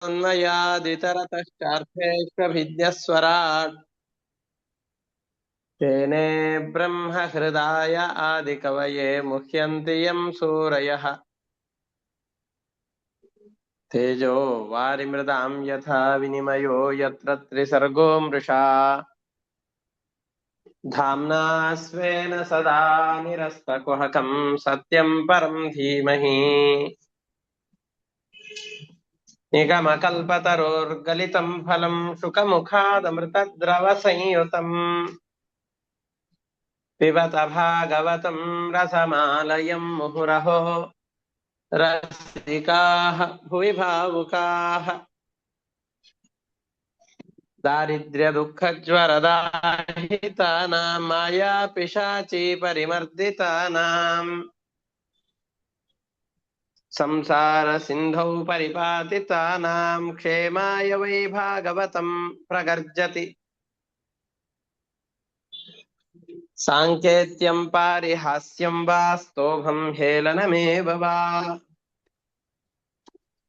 अन्वयादितरतश्चार्थेष्वभिज्ञस्वराट् तेने ब्रह्महृदाय आदिकवये मुह्यन्ति यं सूरयः तेजो वारिमृदां यथा विनिमयो यत्र त्रिसर्गो मृषा धाम्ना स्वेन सदा निरस्तकुहकं सत्यं परं धीमहि निगमकल्पतरोर्गलितं फलं शुकमुखादमृतद्रवसंयुतम् पिबत भागवतं रसमालयं मुहुरहो रसिकाः भुवि भावुकाः दारिद्र्यदुःखज्वरदाहितानां मायापिशाची परिमर्दितानां संसारसिन्धौ परिपातितानां क्षेमाय वै भागवतं प्रगर्जति साङ्केत्यं पारिहास्यं वा स्तोभं हेलनमेव वा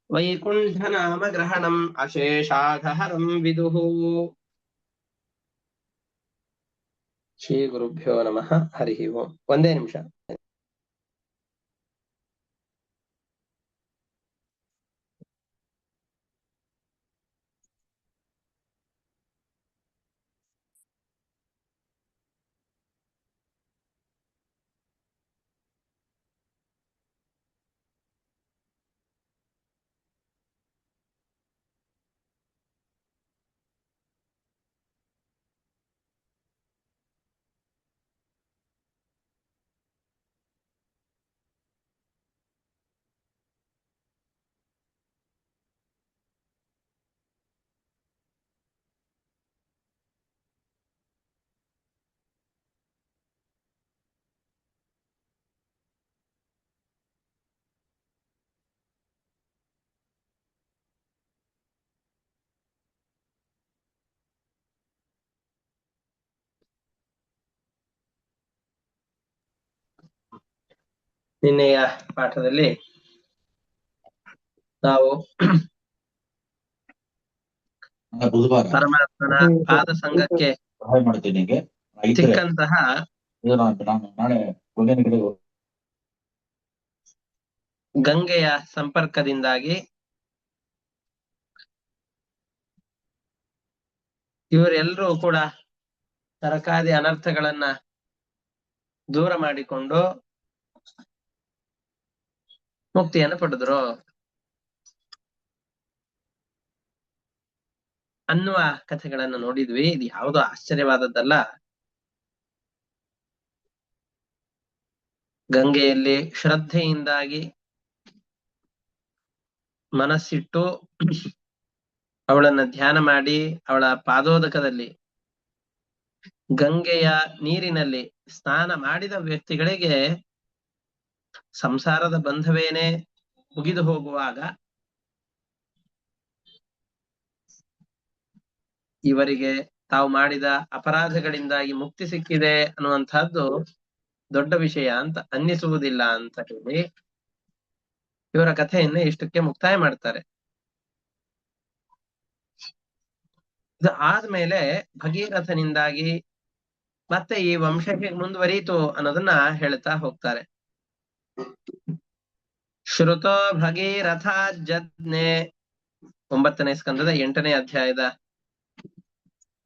वैकुण्ठनामग्रहणम् अशेषाघहरं विदुः ಶ್ರೀಗುರುಭ್ಯೋ ನಮಃ ಹರಿ ಓಂ. ಒಂದೇ ನಿಮಿಷ. ನಿನ್ನೆಯ ಪಾಠದಲ್ಲಿ ನಾವು ಪರಮಾತ್ಮನ ಪಾದ ಸಂಘಕ್ಕೆ ಸಿಕ್ಕಂತಹ ಗಂಗೆಯ ಸಂಪರ್ಕದಿಂದಾಗಿ ಇವರೆಲ್ಲರೂ ಕೂಡ ತರಕಾರಿ ಅನರ್ಥಗಳನ್ನ ದೂರ ಮಾಡಿಕೊಂಡು ಮುಕ್ತಿಯನ್ನು ಪಡೆದ್ರು ಅನ್ನುವ ಕಥೆಗಳನ್ನು ನೋಡಿದ್ವಿ. ಇದು ಯಾವುದೋ ಆಶ್ಚರ್ಯವಾದದ್ದಲ್ಲ. ಗಂಗೆಯಲ್ಲಿ ಶ್ರದ್ಧೆಯಿಂದಾಗಿ ಮನಸ್ಸಿಟ್ಟು ಅವಳನ್ನ ಧ್ಯಾನ ಮಾಡಿ ಅವಳ ಪಾದೋದಕದಲ್ಲಿ ಗಂಗೆಯ ನೀರಿನಲ್ಲಿ ಸ್ನಾನ ಮಾಡಿದ ವ್ಯಕ್ತಿಗಳಿಗೆ ಸಂಸಾರದ ಬಂಧವೇನೆ ಮುಗಿದು ಹೋಗುವಾಗ ಇವರಿಗೆ ತಾವು ಮಾಡಿದ ಅಪರಾಧಗಳಿಂದಾಗಿ ಮುಕ್ತಿ ಸಿಕ್ಕಿದೆ ಅನ್ನುವಂತಹದ್ದು ದೊಡ್ಡ ವಿಷಯ ಅಂತ ಅನ್ನಿಸುವುದಿಲ್ಲ ಅಂತ ಹೇಳಿ ಇವರ ಕಥೆಯನ್ನೇ ಇಷ್ಟಕ್ಕೆ ಮುಕ್ತಾಯ ಮಾಡ್ತಾರೆ. ಇದು ಆದ್ಮೇಲೆ ಭಗೀರಥನಿಂದಾಗಿ ಮತ್ತೆ ಈ ವಂಶ ಹೇಗೆ ಮುಂದುವರಿಯಿತು ಅನ್ನೋದನ್ನ ಹೇಳ್ತಾ ಹೋಗ್ತಾರೆ. ಶ್ರುತೋ ಭಗೀರಥ ಜಜ್ಞೆ 9ನೇ ಸ್ಕಂದದ 8ನೇ ಅಧ್ಯಾಯದ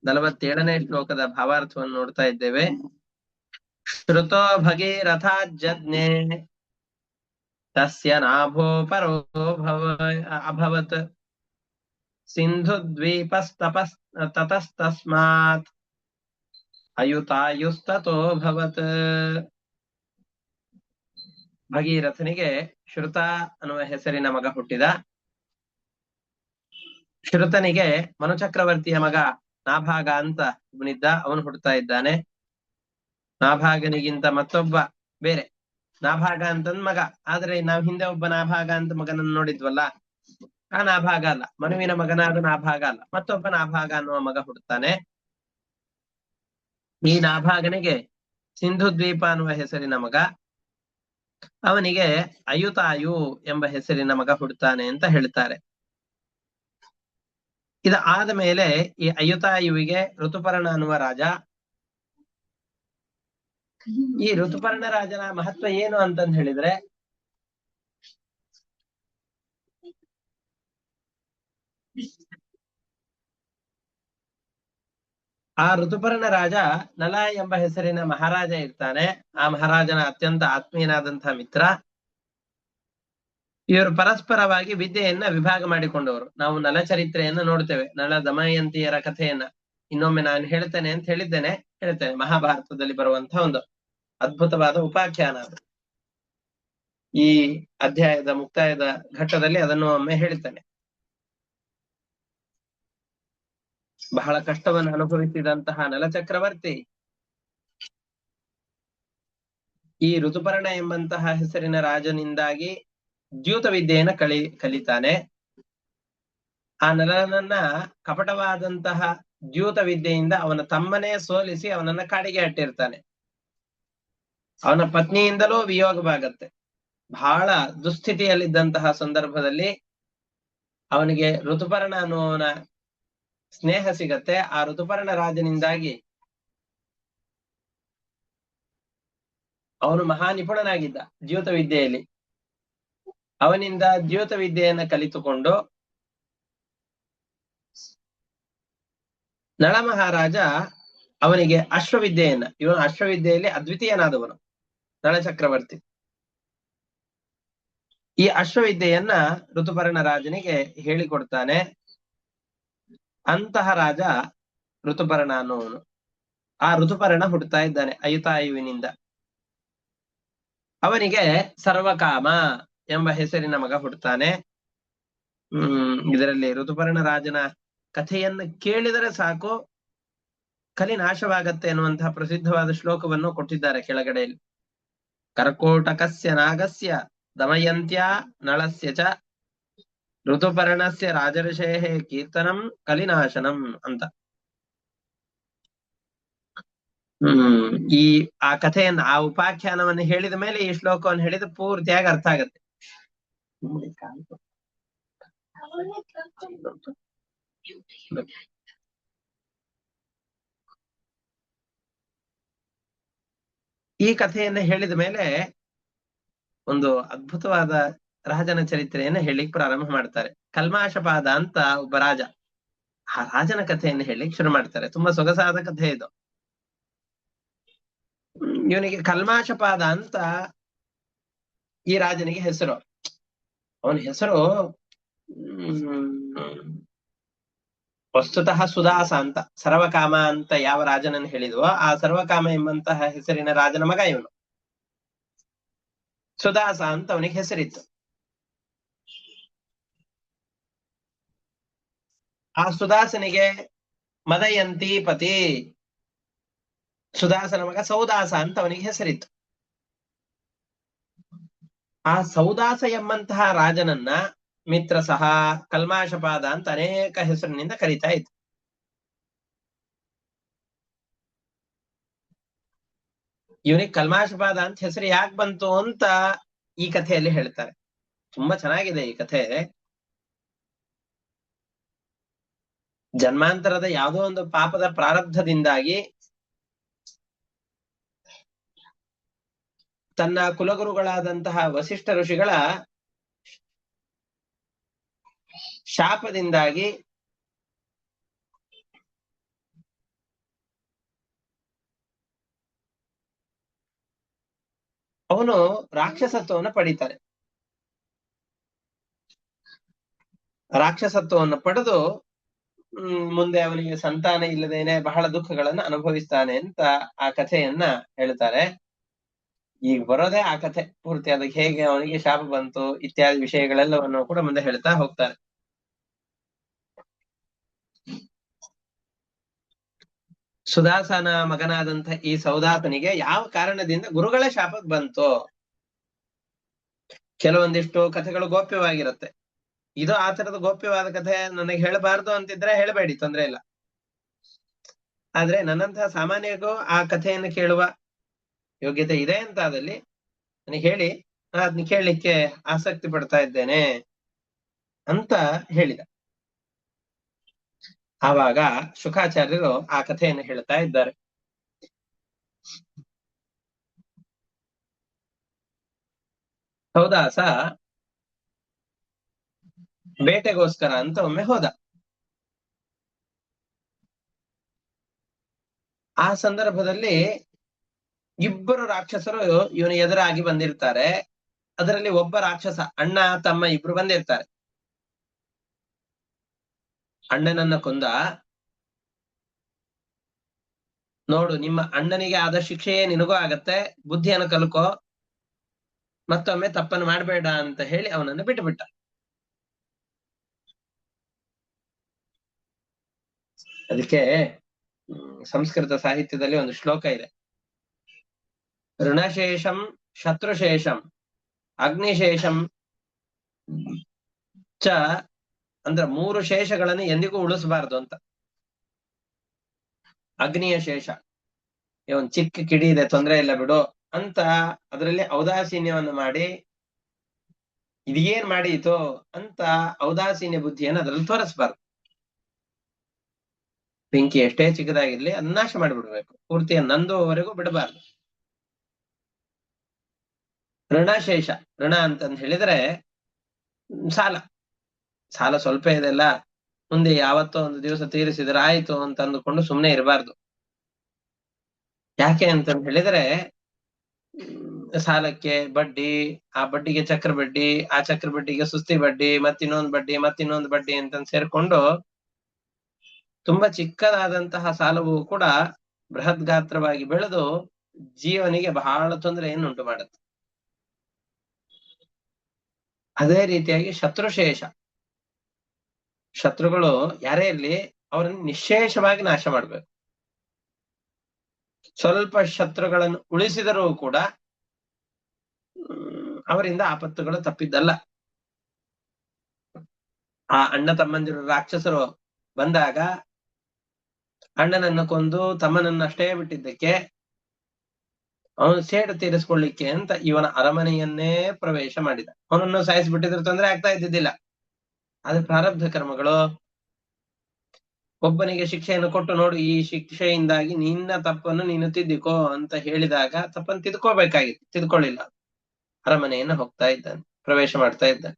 47ನೇ ಶ್ಲೋಕದ ಭಾವಾರ್ಥವನ್ನು ನೋಡ್ತಾ ಇದ್ದೇವೆ. ಶ್ರುತೋ ಭಗೀರಥ ಜಜ್ಞೆ ತಸ್ಯ ನಾಭೋ ಪರೋ ಅಭವತ್ ಸಿಂಧು ತತಸ್ತಸ್ಮಾತ್ ಅಯುತಾಯುಸ್ತತೋ ಭವತ್. ಭಗೀರಥನಿಗೆ ಶ್ರುತ ಅನ್ನುವ ಹೆಸರಿನ ಮಗ ಹುಟ್ಟಿದ. ಶ್ರುತನಿಗೆ ಮನುಚಕ್ರವರ್ತಿಯ ಮಗ ನಾಭಾಗ ಅಂತ ಇವನಿದ್ದ, ಅವನು ಹುಡ್ತಾ ಇದ್ದಾನೆ. ನಾಭಾಗನಿಗಿಂತ ಮತ್ತೊಬ್ಬ ಬೇರೆ ನಾಭಾಗ ಅಂತಂದ್ ಮಗ. ಆದ್ರೆ ನಾವ್ ಹಿಂದೆ ಒಬ್ಬ ನಾಭಾಗ ಅಂತ ಮಗನನ್ನು ನೋಡಿದ್ವಲ್ಲ, ಆ ನಾಭಾಗ ಅಲ್ಲ, ಮನುವಿನ ಮಗನಾದ ನಾಭಾಗ ಅಲ್ಲ, ಮತ್ತೊಬ್ಬ ನಾಭಾಗ ಅನ್ನುವ ಮಗ ಹುಡ್ತಾನೆ. ಈ ನಾಭಾಗನಿಗೆ ಸಿಂಧು ದ್ವೀಪ ಅನ್ನುವ ಹೆಸರಿನ ಮಗ, ಅವನಿಗೆ ಅಯುತಾಯು ಎಂಬ ಹೆಸರಿನ ಮಗ ಹುಡ್ತಾನೆ ಅಂತ ಹೇಳ್ತಾರೆ. ಇದು ಆದ ಮೇಲೆ ಈ ಅಯುತಾಯುವಿಗೆ ಋತುಪರ್ಣ ಅನ್ನುವ ರಾಜ, ಈ ಋತುಪರ್ಣ ರಾಜನ ಮಹತ್ವ ಏನು ಅಂತಂದ್ ಹೇಳಿದ್ರೆ, ಆ ಋತುಪರ್ಣ ರಾಜ ನಲ ಎಂಬ ಹೆಸರಿನ ಮಹಾರಾಜ ಇರ್ತಾನೆ. ಆ ಮಹಾರಾಜನ ಅತ್ಯಂತ ಆತ್ಮೀಯನಾದಂತಹ ಮಿತ್ರ. ಇವರು ಪರಸ್ಪರವಾಗಿ ವಿದ್ಯೆಯನ್ನ ವಿಭಾಗ ಮಾಡಿಕೊಂಡವರು. ನಾವು ನಲ ಚರಿತ್ರೆಯನ್ನ ನೋಡ್ತೇವೆ, ನಳ ದಮಯಂತಿಯರ ಕಥೆಯನ್ನ. ಇನ್ನೊಮ್ಮೆ ನಾನು ಹೇಳ್ತೇನೆ ಅಂತ ಹೇಳ್ತೇನೆ, ಮಹಾಭಾರತದಲ್ಲಿ ಬರುವಂತಹ ಒಂದು ಅದ್ಭುತವಾದ ಉಪಾಖ್ಯಾನ ಅದು. ಈ ಅಧ್ಯಾಯದ ಮುಕ್ತಾಯದ ಘಟ್ಟದಲ್ಲಿ ಅದನ್ನು ಒಮ್ಮೆ ಹೇಳ್ತೇನೆ. ಬಹಳ ಕಷ್ಟವನ್ನು ಅನುಭವಿಸಿದಂತಹ ನಲ ಚಕ್ರವರ್ತಿ ಈ ಋತುಪರ್ಣ ಎಂಬಂತಹ ಹೆಸರಿನ ರಾಜನಿಂದಾಗಿ ದ್ಯೂತ ವಿದ್ಯೆಯನ್ನ ಕಲಿತಾನೆ. ಆ ನಲನನ್ನ ಕಪಟವಾದಂತಹ ದ್ಯೂತ ವಿದ್ಯೆಯಿಂದ ಅವನ ತಮ್ಮನೇ ಸೋಲಿಸಿ ಅವನನ್ನ ಕಾಡಿಗೆ ಅಟ್ಟಿರ್ತಾನೆ. ಅವನ ಪತ್ನಿಯಿಂದಲೂ ವಿಯೋಗವಾಗತ್ತೆ. ಬಹಳ ದುಸ್ಥಿತಿಯಲ್ಲಿದ್ದಂತಹ ಸಂದರ್ಭದಲ್ಲಿ ಅವನಿಗೆ ಋತುಪರ್ಣ ಅನ್ನುವನ ಸ್ನೇಹ ಸಿಗತ್ತೆ. ಆ ಋತುಪರ್ಣ ರಾಜನಿಂದಾಗಿ ಅವನು ಮಹಾ ನಿಪುಣನಾಗಿದ್ದ ದ್ಯೂತ ವಿದ್ಯೆಯಲ್ಲಿ. ಅವನಿಂದ ದ್ಯೂತ ವಿದ್ಯೆಯನ್ನ ಕಲಿತುಕೊಂಡು ನಳ ಮಹಾರಾಜ ಅವನಿಗೆ ಅಶ್ವವಿದ್ಯೆಯನ್ನ, ಇವನು ಅಶ್ವವಿದ್ಯೆಯಲ್ಲಿ ಅದ್ವಿತೀಯನಾದವನು ನಳ ಚಕ್ರವರ್ತಿ. ಈ ಅಶ್ವವಿದ್ಯೆಯನ್ನ ಋತುಪರ್ಣ ರಾಜನಿಗೆ ಹೇಳಿಕೊಡ್ತಾನೆ. ಅಂತಹ ರಾಜ ಋತುಪರ್ಣ ಅನ್ನುವನು. ಆ ಋತುಪರ್ಣ ಹುಟ್ಟುತ್ತಾ ಇದ್ದಾನೆ ಅಯುತಾಯುವಿನಿಂದ. ಅವನಿಗೆ ಸರ್ವಕಾಮ ಎಂಬ ಹೆಸರಿನ ಮಗ ಹುಟ್ಟುತ್ತಾನೆ. ಇದರಲ್ಲಿ ಋತುಪರ್ಣ ರಾಜನ ಕಥೆಯನ್ನು ಕೇಳಿದರೆ ಸಾಕು ಕಲಿ ನಾಶವಾಗತ್ತೆ ಎನ್ನುವಂತಹ ಪ್ರಸಿದ್ಧವಾದ ಶ್ಲೋಕವನ್ನು ಕೊಟ್ಟಿದ್ದಾರೆ ಕೆಳಗಡೆಯಲ್ಲಿ. ಕರ್ಕೋಟಕಸ್ಯ ನಾಗಸ್ಯ ದಮಯಂತ್ಯ ನಳಸ್ಯ ಚ ಋತುಪರ್ಣಸ್ಯ ರಾಜರ್ಷೇಃ ಕೀರ್ತನಂ ಕಲಿನಾಶನಂ ಅಂತ. ಆ ಕಥೆಯನ್ನು, ಆ ಉಪಾಖ್ಯಾನವನ್ನು ಹೇಳಿದ ಮೇಲೆ ಈ ಶ್ಲೋಕವನ್ನು ಹೇಳಿದ ಪೂರ್ತಿಯಾಗಿ ಅರ್ಥ ಆಗತ್ತೆ. ಈ ಕಥೆಯನ್ನ ಹೇಳಿದ ಮೇಲೆ ಒಂದು ಅದ್ಭುತವಾದ ರಾಜನ ಚರಿತ್ರೆಯನ್ನ ಹೇಳಿಕ್ ಪ್ರಾರಂಭ ಮಾಡ್ತಾರೆ. ಕಲ್ಮಾಶಪಾದ ಅಂತ ಒಬ್ಬ ರಾಜ, ಆ ರಾಜನ ಕಥೆಯನ್ನು ಹೇಳಿಕ್ ಶುರು ಮಾಡ್ತಾರೆ. ತುಂಬಾ ಸೊಗಸಾದ ಕಥೆ ಇದು. ಇವನಿಗೆ ಕಲ್ಮಾಶಪಾದ ಅಂತ ಈ ರಾಜನಿಗೆ ಹೆಸರು. ಅವನ ಹೆಸರು ವಸ್ತುತಃ ಸುದಾಸ ಅಂತ. ಸರ್ವಕಾಮ ಅಂತ ಯಾವ ರಾಜನನ್ನು ಹೇಳಿದ್ವೋ ಆ ಸರ್ವಕಾಮ ಎಂಬಂತಹ ಹೆಸರಿನ ರಾಜನ ಮಗ ಇವನು. ಸುದಾಸ ಅಂತ ಅವನಿಗೆ ಹೆಸರಿತ್ತು. ಆ ಸುದಾಸನಿಗೆ ಮದಯಂತಿ ಪತಿ, ಸುದಾಸನ ಮಗ ಸೌದಾಸ ಅಂತ ಅವನಿಗೆ ಹೆಸರಿತ್ತು. ಆ ಸೌದಾಸ ಎಂಬಂತಹ ರಾಜನನ್ನ ಮಿತ್ರ ಸಹ, ಕಲ್ಮಾಶಪಾದ ಅಂತ ಅನೇಕ ಹೆಸರಿನಿಂದ ಕರೀತಾ ಇತ್ತು. ಇವನಿಗೆ ಕಲ್ಮಾಶಪಾದ ಅಂತ ಹೆಸರು ಯಾಕೆ ಬಂತು ಅಂತ ಈ ಕಥೆಯಲ್ಲಿ ಹೇಳ್ತಾರೆ. ತುಂಬಾ ಚೆನ್ನಾಗಿದೆ ಈ ಕಥೆ. ಜನ್ಮಾಂತರದ ಯಾವುದೋ ಒಂದು ಪಾಪದ ಪ್ರಾರಬ್ಧದಿಂದಾಗಿ ತನ್ನ ಕುಲಗುರುಗಳಾದಂತಹ ವಸಿಷ್ಠ ಋಷಿಗಳ ಶಾಪದಿಂದಾಗಿ ಅವನು ರಾಕ್ಷಸತ್ವವನ್ನು ಪಡೀತಾನೆ. ರಾಕ್ಷಸತ್ವವನ್ನು ಪಡೆದು ಮುಂದೆ ಅವನಿಗೆ ಸಂತಾನ ಇಲ್ಲದೇನೆ ಬಹಳ ದುಃಖಗಳನ್ನು ಅನುಭವಿಸ್ತಾನೆ ಅಂತ ಆ ಕಥೆಯನ್ನ ಹೇಳ್ತಾರೆ. ಈಗ ಬರೋದೇ ಆ ಕಥೆ ಪೂರ್ತಿ. ಅದಕ್ಕೆ ಹೇಗೆ ಅವನಿಗೆ ಶಾಪ ಬಂತು ಇತ್ಯಾದಿ ವಿಷಯಗಳೆಲ್ಲವನ್ನು ಕೂಡ ಮುಂದೆ ಹೇಳ್ತಾ ಹೋಗ್ತಾರೆ. ಸುದಾಸನ ಮಗನಾದಂಥ ಈ ಸೌದಾಸನಿಗೆ ಯಾವ ಕಾರಣದಿಂದ ಗುರುಗಳ ಶಾಪ ಬಂತು? ಕೆಲವೊಂದಿಷ್ಟು ಕಥೆಗಳು ಗೋಪ್ಯವಾಗಿರುತ್ತೆ. ಇದು ಆ ತರದ ಗೋಪ್ಯವಾದ ಕಥೆ ನನಗೆ ಹೇಳಬಾರ್ದು ಅಂತಿದ್ರೆ ಹೇಳಬೇಡಿ, ತೊಂದ್ರೆ ಇಲ್ಲ. ಆದ್ರೆ ನನ್ನಂತಹ ಸಾಮಾನ್ಯಗೂ ಆ ಕಥೆಯನ್ನು ಕೇಳುವ ಯೋಗ್ಯತೆ ಇದೆ ಅಂತ ಆದಲ್ಲಿ ನನಗೆ ಹೇಳಿ, ಅದನ್ನ ಕೇಳಲಿಕ್ಕೆ ಆಸಕ್ತಿ ಪಡ್ತಾ ಇದ್ದೇನೆ ಅಂತ ಹೇಳಿದ. ಆವಾಗ ಶುಕಾಚಾರ್ಯರು ಆ ಕಥೆಯನ್ನು ಹೇಳ್ತಾ ಇದ್ದಾರೆ. ಸೌದಾಸ ಬೇಟೆಗೋಸ್ಕರ ಅಂತ ಒಮ್ಮೆ ಹೋದ. ಆ ಸಂದರ್ಭದಲ್ಲಿ ಇಬ್ಬರು ರಾಕ್ಷಸರು ಇವನು ಎದುರಾಗಿ ಬಂದಿರ್ತಾರೆ. ಅದರಲ್ಲಿ ಒಬ್ಬ ರಾಕ್ಷಸ, ಅಣ್ಣ ತಮ್ಮ ಇಬ್ರು ಬಂದಿರ್ತಾರೆ. ಅಣ್ಣನನ್ನ ಕೊಂದ. ನೋಡು, ನಿಮ್ಮ ಅಣ್ಣನಿಗೆ ಆದ ಶಿಕ್ಷೆಯೇ ನಿನಗೂ ಆಗತ್ತೆ, ಬುದ್ಧಿಯನ್ನು ಕಲ್ಕೋ, ಮತ್ತೊಮ್ಮೆ ತಪ್ಪನ್ನು ಮಾಡಬೇಡ ಅಂತ ಹೇಳಿ ಅವನನ್ನು ಬಿಟ್ಟು ಬಿಟ್ಟ. ಅದಕ್ಕೆ ಸಂಸ್ಕೃತ ಸಾಹಿತ್ಯದಲ್ಲಿ ಒಂದು ಶ್ಲೋಕ ಇದೆ. ಋಣಶೇಷಂ ಶತ್ರುಶೇಷಂ ಅಗ್ನಿಶೇಷಂ ಚ, ಅಂದ್ರೆ 3 ಶೇಷಗಳನ್ನು ಎಂದಿಗೂ ಉಳಿಸಬಾರದು ಅಂತ. ಅಗ್ನಿಯ ಶೇಷ, ಒಂದ್ ಚಿಕ್ಕ ಕಿಡಿ ಇದೆ, ತೊಂದರೆ ಇಲ್ಲ ಬಿಡು ಅಂತ ಅದರಲ್ಲಿ ಔದಾಸೀನ್ಯವನ್ನು ಮಾಡಿ, ಇದೇನ್ ಮಾಡೀತೋ ಅಂತ ಔದಾಸೀನ್ಯ ಬುದ್ಧಿಯನ್ನು ಅದರಲ್ಲಿ ತೋರಿಸಬಾರ್ದು. ಬೆಂಕಿ ಎಷ್ಟೇ ಚಿಕ್ಕದಾಗಿರ್ಲಿ ಅದನ್ನ ನಾಶ ಮಾಡಿಬಿಡ್ಬೇಕು, ಪೂರ್ತಿಯ ನಂದುವವರೆಗೂ ಬಿಡಬಾರ್ದು. ಋಣಶೇಷ, ಋಣ ಅಂತಂದ್ ಹೇಳಿದ್ರೆ ಸಾಲ. ಸಾಲ ಸ್ವಲ್ಪ ಇದೆಲ್ಲ, ಮುಂದೆ ಯಾವತ್ತೋ ಒಂದು ದಿವಸ ತೀರಿಸಿದ್ರೆ ಆಯ್ತು ಅಂತ ಅಂದುಕೊಂಡು ಸುಮ್ನೆ ಇರಬಾರ್ದು. ಯಾಕೆ ಅಂತಂದ್ ಹೇಳಿದ್ರೆ ಸಾಲಕ್ಕೆ ಬಡ್ಡಿ, ಆ ಬಡ್ಡಿಗೆ ಚಕ್ರ ಬಡ್ಡಿ, ಆ ಚಕ್ರ ಬಡ್ಡಿಗೆ ಸುಸ್ತಿ ಬಡ್ಡಿ, ಮತ್ತಿನ್ನೊಂದು ಬಡ್ಡಿ ಅಂತ ಸೇರ್ಕೊಂಡು ತುಂಬಾ ಚಿಕ್ಕದಾದಂತಹ ಸಾಲವು ಕೂಡ ಬೃಹತ್ ಗಾತ್ರವಾಗಿ ಬೆಳೆದು ಜೀವನಿಗೆ ಬಹಳ ತೊಂದರೆಯನ್ನು ಉಂಟು ಮಾಡುತ್ತೆ. ಅದೇ ರೀತಿಯಾಗಿ ಶತ್ರುಶೇಷ, ಶತ್ರುಗಳು ಯಾರೇ ಇರ್ಲಿ ಅವರನ್ನು ನಿಶ್ಶೇಷವಾಗಿ ನಾಶ ಮಾಡ್ಬೇಕು. ಸ್ವಲ್ಪ ಶತ್ರುಗಳನ್ನು ಉಳಿಸಿದರೂ ಕೂಡ ಅವರಿಂದ ಆಪತ್ತುಗಳು ತಪ್ಪಿದ್ದಲ್ಲ. ಆ ಅಣ್ಣ ತಮ್ಮಂದಿರು ರಾಕ್ಷಸರು ಬಂದಾಗ ಅಣ್ಣನನ್ನು ಕೊಂದು ತಮ್ಮನನ್ನಷ್ಟೇ ಬಿಟ್ಟಿದ್ದಕ್ಕೆ ಅವನು ಸೇಡು ತೀರಿಸ್ಕೊಳ್ಳಿಕ್ಕೆ ಅಂತ ಇವನ ಅರಮನೆಯನ್ನೇ ಪ್ರವೇಶ ಮಾಡಿದ. ಅವನನ್ನು ಸಾಯಿಸ್ಬಿಟ್ಟಿದ್ರೆ ತೊಂದರೆ ಆಗ್ತಾ ಇದ್ದಿದ್ದಿಲ್ಲ. ಆದ್ರೆ ಪ್ರಾರಬ್ಧ ಕರ್ಮಗಳು ಒಬ್ಬನಿಗೆ ಶಿಕ್ಷೆಯನ್ನು ಕೊಟ್ಟು, ನೋಡು ಈ ಶಿಕ್ಷೆಯಿಂದಾಗಿ ನಿನ್ನ ತಪ್ಪನ್ನು ನೀನು ತಿದ್ದಿಕೋ ಅಂತ ಹೇಳಿದಾಗ ತಪ್ಪನ್ನು ತಿದ್ಕೋಬೇಕಾಗಿತ್ತು, ತಿದ್ಕೊಳ್ಳಿಲ್ಲ. ಅರಮನೆಯನ್ನ ಹೋಗ್ತಾ ಇದ್ದಾನೆ, ಪ್ರವೇಶ ಮಾಡ್ತಾ ಇದ್ದಾನೆ.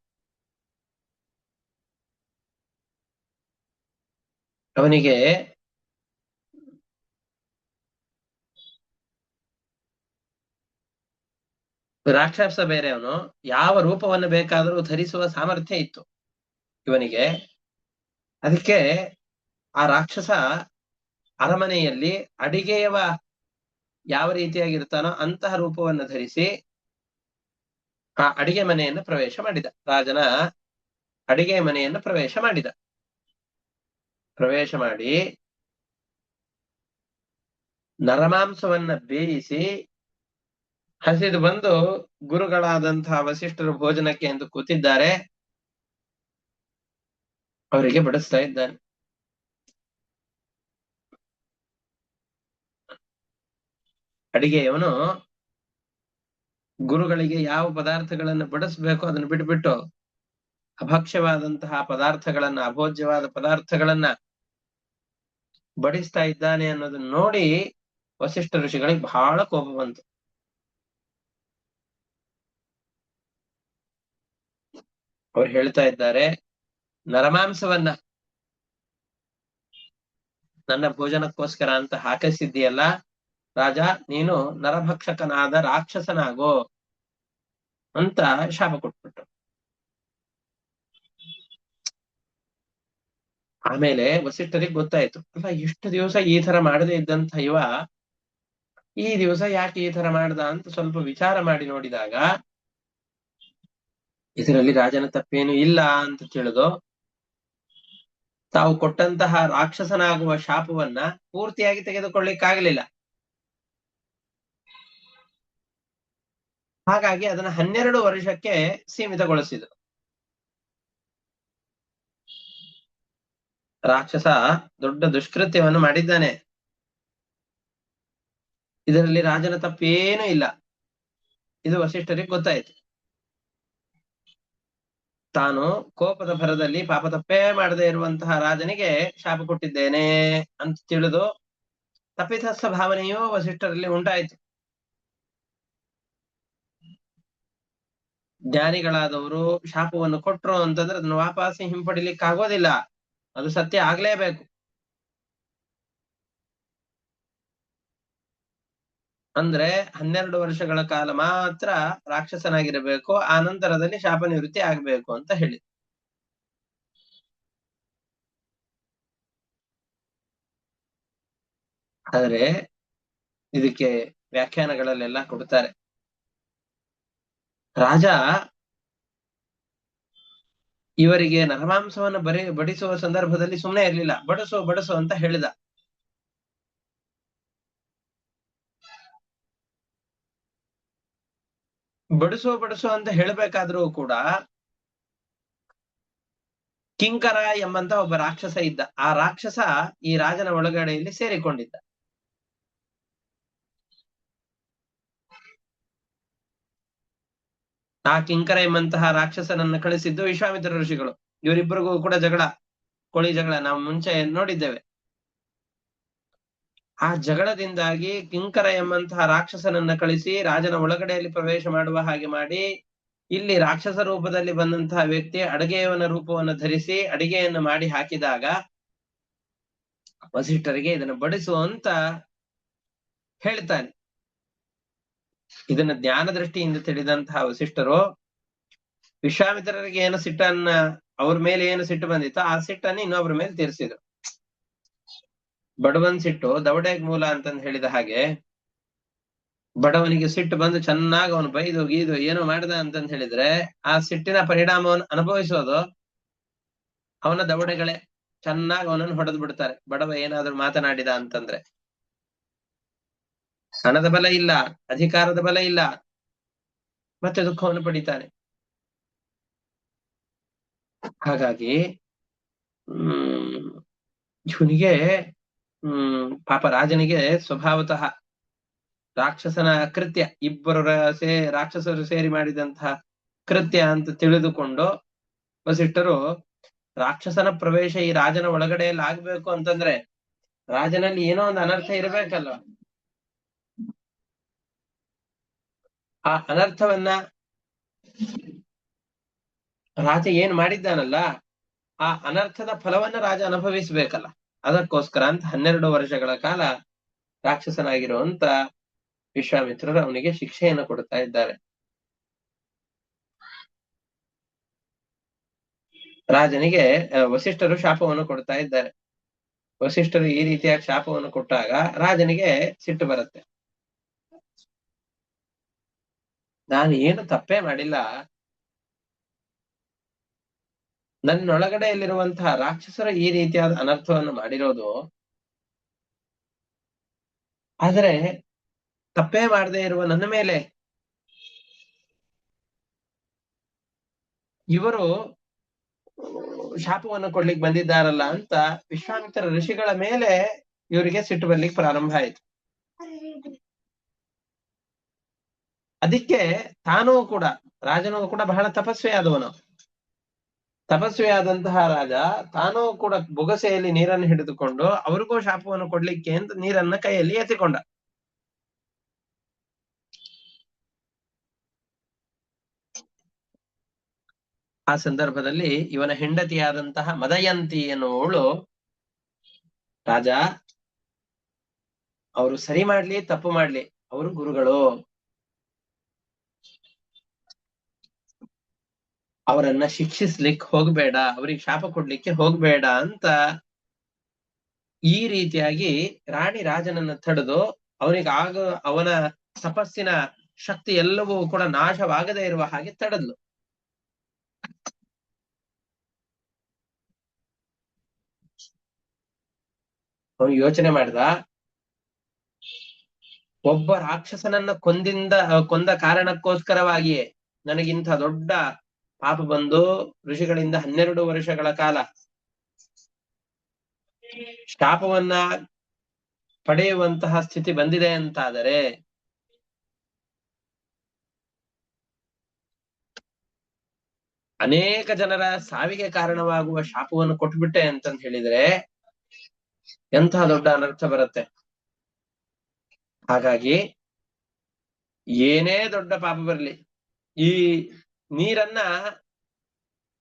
ಅವನಿಗೆ ರಾಕ್ಷಸ ಬೇರೆ, ಅವನು ಯಾವ ರೂಪವನ್ನು ಬೇಕಾದರೂ ಧರಿಸುವ ಸಾಮರ್ಥ್ಯ ಇತ್ತು ಇವನಿಗೆ. ಅದಕ್ಕೆ ಆ ರಾಕ್ಷಸ ಅರಮನೆಯಲ್ಲಿ ಅಡಿಗೆಯವ ಯಾವ ರೀತಿಯಾಗಿರ್ತಾನೋ ಅಂತಹ ರೂಪವನ್ನು ಧರಿಸಿ ಆ ಅಡಿಗೆ ಮನೆಯನ್ನು ಪ್ರವೇಶ ಮಾಡಿದ. ರಾಜನ ಅಡಿಗೆ ಮನೆಯನ್ನು ಪ್ರವೇಶ ಮಾಡಿದ. ಪ್ರವೇಶ ಮಾಡಿ ನರಮಾಂಸವನ್ನ ಬೇಯಿಸಿ ಹಸಿದು ಬಂದು ಗುರುಗಳಾದಂತಹ ವಸಿಷ್ಠರು ಭೋಜನಕ್ಕೆ ಎಂದು ಕೂತಿದ್ದಾರೆ, ಅವರಿಗೆ ಬಡಿಸ್ತಾ ಇದ್ದಾನೆ. ಅಡಿಗೆಯವನು ಗುರುಗಳಿಗೆ ಯಾವ ಪದಾರ್ಥಗಳನ್ನು ಬಡಿಸ್ಬೇಕು ಅದನ್ನು ಬಿಟ್ಬಿಟ್ಟು ಅಭಕ್ಷ್ಯವಾದಂತಹ ಪದಾರ್ಥಗಳನ್ನ, ಅಭೋಜ್ಯವಾದ ಪದಾರ್ಥಗಳನ್ನ ಬಡಿಸ್ತಾ ಇದ್ದಾನೆ ಅನ್ನೋದನ್ನ ನೋಡಿ ವಸಿಷ್ಠ ಋಷಿಗಳಿಗೆ ಬಹಳ ಕೋಪ ಬಂತು. ಅವ್ರು ಹೇಳ್ತಾ ಇದ್ದಾರೆ, ನರಮಾಂಸವನ್ನ ನನ್ನ ಭೋಜನಕ್ಕೋಸ್ಕರ ಅಂತ ಹಾಕಿಸಿದ್ದೀಯಲ್ಲ ರಾಜ, ನೀನು ನರಭಕ್ಷಕನಾದ ರಾಕ್ಷಸನಾಗೋ ಅಂತ ಶಾಪ ಕೊಟ್ಬಿಟ್ಟು. ಆಮೇಲೆ ವಸಿಷ್ಠರಿಗೆ ಗೊತ್ತಾಯ್ತು, ಅಲ್ಲ ಇಷ್ಟು ದಿವಸ ಈ ತರ ಮಾಡದೇ ಇದ್ದಂತ ಇವ ಈ ದಿವಸ ಯಾಕೆ ಈ ತರ ಮಾಡ್ದ ಅಂತ ಸ್ವಲ್ಪ ವಿಚಾರ ಮಾಡಿ ನೋಡಿದಾಗ ಇದರಲ್ಲಿ ರಾಜನ ತಪ್ಪೇನು ಇಲ್ಲ ಅಂತ ತಿಳಿದು ತಾವು ಕೊಟ್ಟಂತಹ ರಾಕ್ಷಸನಾಗುವ ಶಾಪವನ್ನ ಪೂರ್ತಿಯಾಗಿ ತೆಗೆದುಕೊಳ್ಳಿಕ್ಕಾಗಲಿಲ್ಲ. ಹಾಗಾಗಿ ಅದನ್ನ 12 ವರ್ಷಕ್ಕೆ ಸೀಮಿತಗೊಳಿಸಿದ್ರು. ರಾಕ್ಷಸ ದೊಡ್ಡ ದುಷ್ಕೃತ್ಯವನ್ನು ಮಾಡಿದ್ದಾನೆ, ಇದರಲ್ಲಿ ರಾಜನ ತಪ್ಪೇನೂ ಇಲ್ಲ. ಇದು ವಸಿಷ್ಠರಿಗೆ ಗೊತ್ತಾಯ್ತು. ತಾನು ಕೋಪದ ಭರದಲ್ಲಿ ಪಾಪ ತಪ್ಪೇ ಮಾಡದೇ ಇರುವಂತಹ ರಾಜನಿಗೆ ಶಾಪ ಕೊಟ್ಟಿದ್ದೇನೆ ಅಂತ ತಿಳಿದು ತಪ್ಪಿತಸ್ಥ ಭಾವನೆಯೂ ವಸಿಷ್ಠರಲ್ಲಿ ಉಂಟಾಯಿತು. ಜ್ಞಾನಿಗಳಾದವರು ಶಾಪವನ್ನು ಕೊಟ್ರು ಅಂತಂದ್ರೆ ಅದನ್ನು ವಾಪಸ್ ಹಿಂಪಡಿಲಿಕ್ಕೆ ಆಗೋದಿಲ್ಲ, ಅದು ಸತ್ಯ ಆಗ್ಲೇಬೇಕು. ಅಂದ್ರೆ 12 ವರ್ಷಗಳ ಕಾಲ ಮಾತ್ರ ರಾಕ್ಷಸನಾಗಿರಬೇಕು, ಆ ನಂತರದಲ್ಲಿ ಶಾಪ ನಿವೃತ್ತಿ ಆಗ್ಬೇಕು ಅಂತ ಹೇಳಿ. ಆದ್ರೆ ಇದಕ್ಕೆ ವ್ಯಾಖ್ಯಾನಗಳಲ್ಲೆಲ್ಲ ಕೊಡ್ತಾರೆ. ರಾಜ ಇವರಿಗೆ ನರಮಾಂಸವನ್ನು ಬಡಿಸುವ ಸಂದರ್ಭದಲ್ಲಿ ಸುಮ್ಮನೆ ಇರ್ಲಿಲ್ಲ, ಬಡಸು ಬಡಸು ಅಂತ ಹೇಳಿದ. ಬಡಿಸು ಬಡಿಸು ಅಂತ ಹೇಳಬೇಕಾದ್ರೂ ಕೂಡ ಕಿಂಕರ ಎಂಬಂತ ಒಬ್ಬ ರಾಕ್ಷಸ ಇದ್ದ. ಆ ರಾಕ್ಷಸ ಈ ರಾಜನ ಒಳಗಡೆಯಲ್ಲಿ ಸೇರಿಕೊಂಡಿದ್ದ. ಆ ಕಿಂಕರ ಎಂಬಂತಹ ರಾಕ್ಷಸನನ್ನ ಕಳಿಸಿದ್ದು ವಿಶ್ವಾಮಿತ್ರ ಋಷಿಗಳು. ಇವರಿಬ್ಬರಿಗೂ ಕೂಡ ಜಗಳ, ಕೋಳಿ ಜಗಳ ನಾವು ಮುಂಚೆ ನೋಡಿದ್ದೇವೆ. ಆ ಜಗಳದಿಂದಾಗಿ ಕಿಂಕರ ಎಂಬಂತಹ ರಾಕ್ಷಸನನ್ನ ಕಳಿಸಿ ರಾಜನ ಒಳಗಡೆಯಲ್ಲಿ ಪ್ರವೇಶ ಮಾಡುವ ಹಾಗೆ ಮಾಡಿ, ಇಲ್ಲಿ ರಾಕ್ಷಸ ರೂಪದಲ್ಲಿ ಬಂದಂತಹ ವ್ಯಕ್ತಿ ಅಡಿಗೆಯವನ ರೂಪವನ್ನು ಧರಿಸಿ ಅಡಿಗೆಯನ್ನು ಮಾಡಿ ಹಾಕಿದಾಗ ವಸಿಷ್ಠರಿಗೆ ಇದನ್ನು ಬಡಿಸು ಅಂತ ಹೇಳ್ತಾನೆ. ಇದನ್ನ ಜ್ಞಾನ ದೃಷ್ಟಿಯಿಂದ ತಿಳಿದಂತಹ ವಸಿಷ್ಠರು ವಿಶ್ವಾಮಿತ್ರರಿಗೆ ಏನು ಸಿಟ್ಟನ್ನ, ಅವ್ರ ಮೇಲೆ ಏನು ಸಿಟ್ಟು ಬಂದಿತ್ತೋ ಆ ಸಿಟ್ಟನ್ನ ಇನ್ನೊಬ್ರ ಮೇಲೆ ತೀರಿಸಿದ್ರು. ಬಡವನ್ ಸಿಟ್ಟು ದವಡೆಗ್ ಮೂಲ ಅಂತಂದು ಹೇಳಿದ ಹಾಗೆ, ಬಡವನಿಗೆ ಸಿಟ್ಟು ಬಂದು ಚೆನ್ನಾಗಿ ಅವನು ಬೈದು ಗೀದು ಏನೋ ಮಾಡ್ದ ಅಂತಂದು ಹೇಳಿದ್ರೆ ಆ ಸಿಟ್ಟಿನ ಪರಿಣಾಮವನ್ನು ಅನುಭವಿಸೋದು ಅವನ ದವಡೆಗಳೇ. ಚೆನ್ನಾಗಿ ಅವನನ್ನು ಹೊಡೆದು ಬಿಡ್ತಾರೆ ಬಡವ ಏನಾದ್ರೂ ಮಾತನಾಡಿದ ಅಂತಂದ್ರೆ. ಹಣದ ಬಲ ಇಲ್ಲ, ಅಧಿಕಾರದ ಬಲ ಇಲ್ಲ, ಮತ್ತೆ ದುಃಖವನ್ನು ಪಡಿತಾನೆ. ಹಾಗಾಗಿ ಇವನಿಗೆ ಪಾಪ ರಾಜನಿಗೆ ಸ್ವಭಾವತಃ ರಾಕ್ಷಸನ ಕೃತ್ಯ, ಇಬ್ಬರು ರಾಕ್ಷಸರು ಸೇರಿ ಮಾಡಿದಂತಹ ಕೃತ್ಯ ಅಂತ ತಿಳಿದುಕೊಂಡು ವಸಿಷ್ಠರು ರಾಕ್ಷಸನ ಪ್ರವೇಶ ಈ ರಾಜನ ಒಳಗಡೆಯಲ್ಲಿ ಆಗ್ಬೇಕು ಅಂತಂದ್ರೆ ರಾಜನಲ್ಲಿ ಏನೋ ಒಂದು ಅನರ್ಥ ಇರಬೇಕಲ್ವ. ಆ ಅನರ್ಥವನ್ನ ರಾಜ ಏನ್ ಮಾಡಿದ್ದಾನಲ್ಲ, ಆ ಅನರ್ಥದ ಫಲವನ್ನ ರಾಜ ಅನುಭವಿಸ್ಬೇಕಲ್ಲ. ಅದಕ್ಕೋಸ್ಕರ ಅಂತ 12 ವರ್ಷಗಳ ಕಾಲ ರಾಕ್ಷಸನಾಗಿರುವಂತ ವಿಶ್ವಾಮಿತ್ರರು ಅವನಿಗೆ ಶಿಕ್ಷೆಯನ್ನು ಕೊಡ್ತಾ ಇದ್ದಾರೆ. ರಾಜನಿಗೆ ವಸಿಷ್ಠರು ಶಾಪವನ್ನು ಕೊಡ್ತಾ ಇದ್ದಾರೆ. ವಸಿಷ್ಠರು ಈ ರೀತಿಯಾಗಿ ಶಾಪವನ್ನು ಕೊಟ್ಟಾಗ ರಾಜನಿಗೆ ಸಿಟ್ಟು ಬರುತ್ತೆ. ನಾನು ಏನು ತಪ್ಪೇ ಮಾಡಿಲ್ಲ, ನನ್ನೊಳಗಡೆಯಲ್ಲಿರುವಂತಹ ರಾಕ್ಷಸರು ಈ ರೀತಿಯಾದ ಅನರ್ಥವನ್ನು ಮಾಡಿರೋದು, ಆದರೆ ತಪ್ಪೇ ಮಾಡದೇ ಇರುವ ನನ್ನ ಮೇಲೆ ಇವರು ಶಾಪವನ್ನು ಕೊಡ್ಲಿಕ್ಕೆ ಬಂದಿದ್ದಾರಲ್ಲ ಅಂತ ವಿಶ್ವಾಮಿತ್ರ ಋಷಿಗಳ ಮೇಲೆ ಇವರಿಗೆ ಸಿಟ್ಟು ಬರ್ಲಿಕ್ಕೆ ಪ್ರಾರಂಭ ಆಯಿತು. ಅದಕ್ಕೆ ತಾನೂ ಕೂಡ, ರಾಜನೂ ಕೂಡ ಬಹಳ ತಪಸ್ವಿಯಾದವನು. ತಪಸ್ವಿಯಾದಂತಹ ರಾಜ ತಾನೂ ಕೂಡ ಬೊಗಸೆಯಲ್ಲಿ ನೀರನ್ನು ಹಿಡಿದುಕೊಂಡು ಅವ್ರಿಗೂ ಶಾಪವನ್ನು ಕೊಡ್ಲಿಕ್ಕೆ ಅಂತ ನೀರನ್ನ ಕೈಯಲ್ಲಿ ಎತ್ತಿಕೊಂಡ. ಆ ಸಂದರ್ಭದಲ್ಲಿ ಇವನ ಹೆಂಡತಿಯಾದಂತಹ ಮದಯಂತಿ ಎನ್ನುವವಳು, ರಾಜ ಅವರು ಸರಿ ಮಾಡ್ಲಿ ತಪ್ಪು ಮಾಡ್ಲಿ ಅವರು ಗುರುಗಳು, ಅವರನ್ನ ಶಿಕ್ಷಿಸ್ಲಿಕ್ಕೆ ಹೋಗ್ಬೇಡ, ಅವ್ರಿಗೆ ಶಾಪ ಕೊಡ್ಲಿಕ್ಕೆ ಹೋಗ್ಬೇಡ ಅಂತ ಈ ರೀತಿಯಾಗಿ ರಾಣಿ ರಾಜನನ್ನ ತಡೆದು ಅವನ ತಪಸ್ಸಿನ ಶಕ್ತಿ ಎಲ್ಲವೂ ಕೂಡ ನಾಶವಾಗದೇ ಇರುವ ಹಾಗೆ ತಡೆದ್ಲು. ಅವನು ಯೋಚನೆ ಮಾಡಿದ, ಒಬ್ಬ ರಾಕ್ಷಸನನ್ನ ಕೊಂದ ಕಾರಣಕ್ಕೋಸ್ಕರವಾಗಿಯೇ ನನಗಿಂತ ದೊಡ್ಡ ಪಾಪ ಬಂದು ಋಷಿಗಳಿಂದ 12 ವರ್ಷಗಳ ಕಾಲ ಶಾಪವನ್ನ ಪಡೆಯುವಂತಹ ಸ್ಥಿತಿ ಬಂದಿದೆ ಅಂತಾದರೆ ಅನೇಕ ಜನರ ಸಾವಿಗೆ ಕಾರಣವಾಗುವ ಶಾಪವನ್ನು ಕೊಟ್ಬಿಟ್ಟೆ ಅಂತಂದ್ ಹೇಳಿದ್ರೆ ಎಂಥ ದೊಡ್ಡ ಅನರ್ಥ ಬರುತ್ತೆ. ಹಾಗಾಗಿ ಏನೇ ದೊಡ್ಡ ಪಾಪ ಬರಲಿ, ಈ ನೀರನ್ನ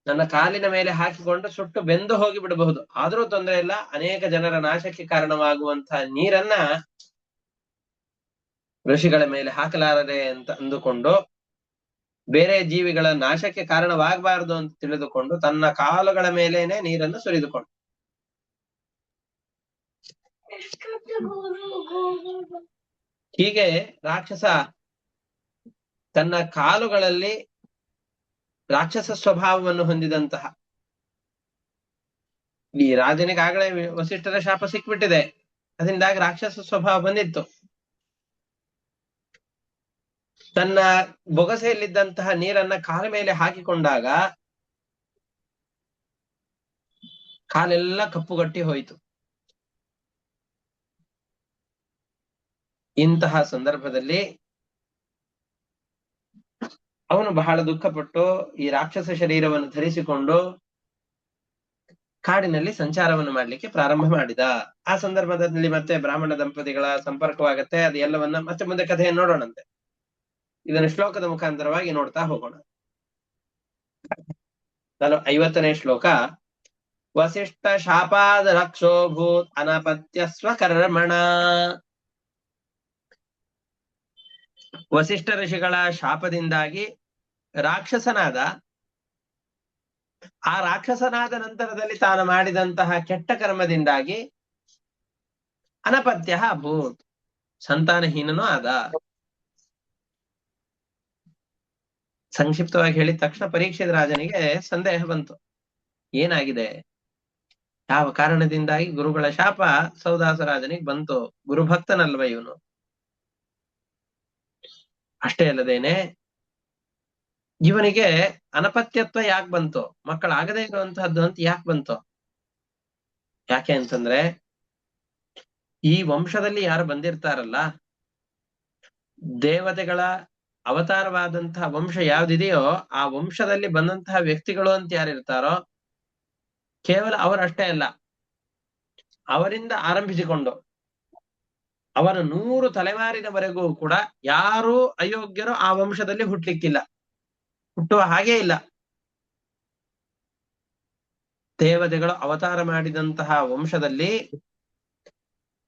ನನ್ನ ಕಾಲಿನ ಮೇಲೆ ಹಾಕಿಕೊಂಡು ಸುಟ್ಟು ಬೆಂದು ಹೋಗಿ ಬಿಡಬಹುದು, ಆದ್ರೂ ತೊಂದರೆ ಇಲ್ಲ. ಅನೇಕ ಜನರ ನಾಶಕ್ಕೆ ಕಾರಣವಾಗುವಂತಹ ನೀರನ್ನ ಋಷಿಗಳ ಮೇಲೆ ಹಾಕಲಾರದೆ ಅಂತ ಅಂದುಕೊಂಡು, ಬೇರೆ ಜೀವಿಗಳ ನಾಶಕ್ಕೆ ಕಾರಣವಾಗಬಾರದು ಅಂತ ತಿಳಿದುಕೊಂಡು ತನ್ನ ಕಾಲುಗಳ ಮೇಲೇನೆ ನೀರನ್ನು ಸುರಿದುಕೊಂಡು, ಹೀಗೆ ರಾಕ್ಷಸ ತನ್ನ ಕಾಲುಗಳಲ್ಲಿ ರಾಕ್ಷಸ ಸ್ವಭಾವವನ್ನು ಹೊಂದಿದಂತಹ ಈ ರಾಜನಿಗಾಗಲೇ ವಸಿಷ್ಠರ ಶಾಪ ಸಿಕ್ಬಿಟ್ಟಿದೆ, ಅದರಿಂದಾಗಿ ರಾಕ್ಷಸ ಸ್ವಭಾವ ಬಂದಿತ್ತು. ತನ್ನ ಬೊಗಸೆಯಲ್ಲಿದ್ದಂತಹ ನೀರನ್ನ ಕಾಲ ಮೇಲೆ ಹಾಕಿಕೊಂಡಾಗ ಕಾಲೆಲ್ಲ ಕಪ್ಪುಗಟ್ಟಿ ಹೋಯಿತು. ಇಂತಹ ಸಂದರ್ಭದಲ್ಲಿ ಅವನು ಬಹಳ ದುಃಖಪಟ್ಟು ಈ ರಾಕ್ಷಸ ಶರೀರವನ್ನು ಧರಿಸಿಕೊಂಡು ಕಾಡಿನಲ್ಲಿ ಸಂಚಾರವನ್ನು ಮಾಡ್ಲಿಕ್ಕೆ ಪ್ರಾರಂಭ ಮಾಡಿದ. ಆ ಸಂದರ್ಭದಲ್ಲಿ ಮತ್ತೆ ಬ್ರಾಹ್ಮಣ ದಂಪತಿಗಳ ಸಂಪರ್ಕವಾಗತ್ತೆ. ಅದು ಎಲ್ಲವನ್ನ ಮತ್ತೆ ಮುಂದೆ ಕಥೆಯನ್ನು ನೋಡೋಣಂತೆ. ಇದನ್ನು ಶ್ಲೋಕದ ಮುಖಾಂತರವಾಗಿ ನೋಡ್ತಾ ಹೋಗೋಣ. 50ನೇ ಶ್ಲೋಕ. ವಸಿಷ್ಠ ಶಾಪಾದ ರಕ್ಷೋಭೂತ್ ಅನಪತ್ಯ ಸ್ವಕರ್ಮಣ. ವಸಿಷ್ಠ ಋಷಿಗಳ ಶಾಪದಿಂದಾಗಿ ರಾಕ್ಷಸನಾದ, ಆ ರಾಕ್ಷಸನಾದ ನಂತರದಲ್ಲಿ ತಾನು ಮಾಡಿದಂತಹ ಕೆಟ್ಟ ಕರ್ಮದಿಂದಾಗಿ ಅನಪತ್ಯ ಅಭೂತ್, ಸಂತಾನಹೀನನೂ ಆದ. ಸಂಕ್ಷಿಪ್ತವಾಗಿ ಹೇಳಿದ ತಕ್ಷಣ ಪರೀಕ್ಷಿತ ರಾಜನಿಗೆ ಸಂದೇಹ ಬಂತು, ಏನಾಗಿದೆ, ಯಾವ ಕಾರಣದಿಂದಾಗಿ ಗುರುಗಳ ಶಾಪ ಸೌದಾಸ ರಾಜನಿಗೆ ಬಂತು? ಗುರುಭಕ್ತನಲ್ವ ಇವನು? ಅಷ್ಟೇ ಅಲ್ಲದೇನೆ ಇವನಿಗೆ ಅನಪತ್ಯತ್ವ ಯಾಕೆ ಬಂತು, ಮಕ್ಕಳಾಗದೇ ಇರುವಂತಹದ್ದು ಅಂತ ಯಾಕೆ ಬಂತು? ಯಾಕೆ ಅಂತಂದ್ರೆ ಈ ವಂಶದಲ್ಲಿ ಯಾರು ಬಂದಿರ್ತಾರಲ್ಲ, ದೇವತೆಗಳ ಅವತಾರವಾದಂತಹ ವಂಶ ಯಾವ್ದಿದೆಯೋ ಆ ವಂಶದಲ್ಲಿ ಬಂದಂತಹ ವ್ಯಕ್ತಿಗಳು ಅಂತ ಯಾರಿರ್ತಾರೋ ಕೇವಲ ಅವರಷ್ಟೇ ಅಲ್ಲ, ಅವರಿಂದ ಆರಂಭಿಸಿಕೊಂಡು ಅವರ 100 ತಲೆಮಾರಿನವರೆಗೂ ಕೂಡ ಯಾರೂ ಅಯೋಗ್ಯರು ಆ ವಂಶದಲ್ಲಿ ಹುಟ್ಲಿಕ್ಕಿಲ್ಲ, ಹುಟ್ಟುವ ಹಾಗೇ ಇಲ್ಲ. ದೇವತೆಗಳು ಅವತಾರ ಮಾಡಿದಂತಹ ವಂಶದಲ್ಲಿ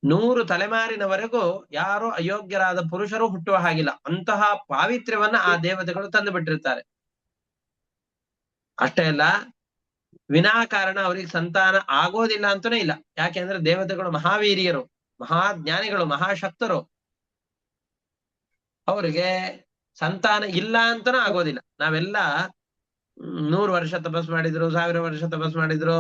100 ತಲೆಮಾರಿನವರೆಗೂ ಯಾರು ಅಯೋಗ್ಯರಾದ ಪುರುಷರು ಹುಟ್ಟುವ ಹಾಗಿಲ್ಲ. ಅಂತಹ ಪಾವಿತ್ರ್ಯವನ್ನ ಆ ದೇವತೆಗಳು ತಂದು ಬಿಟ್ಟಿರ್ತಾರೆ. ಅಷ್ಟೇ ಅಲ್ಲ, ವಿನಾಕಾರಣ ಅವರಿಗೆ ಸಂತಾನ ಆಗೋದಿಲ್ಲ ಅಂತಾನೆ ಇಲ್ಲ. ಯಾಕೆಂದ್ರೆ ದೇವತೆಗಳು ಮಹಾವೀರ್ಯರು, ಮಹಾಜ್ಞಾನಿಗಳು, ಮಹಾಶಕ್ತರು. ಅವರಿಗೆ ಸಂತಾನ ಇಲ್ಲ ಅಂತಾನೂ ಆಗೋದಿಲ್ಲ. ನಾವೆಲ್ಲ 100 ವರ್ಷ ತಪಸ್ ಮಾಡಿದ್ರು, 1000 ವರ್ಷ ತಪಸ್ ಮಾಡಿದ್ರು,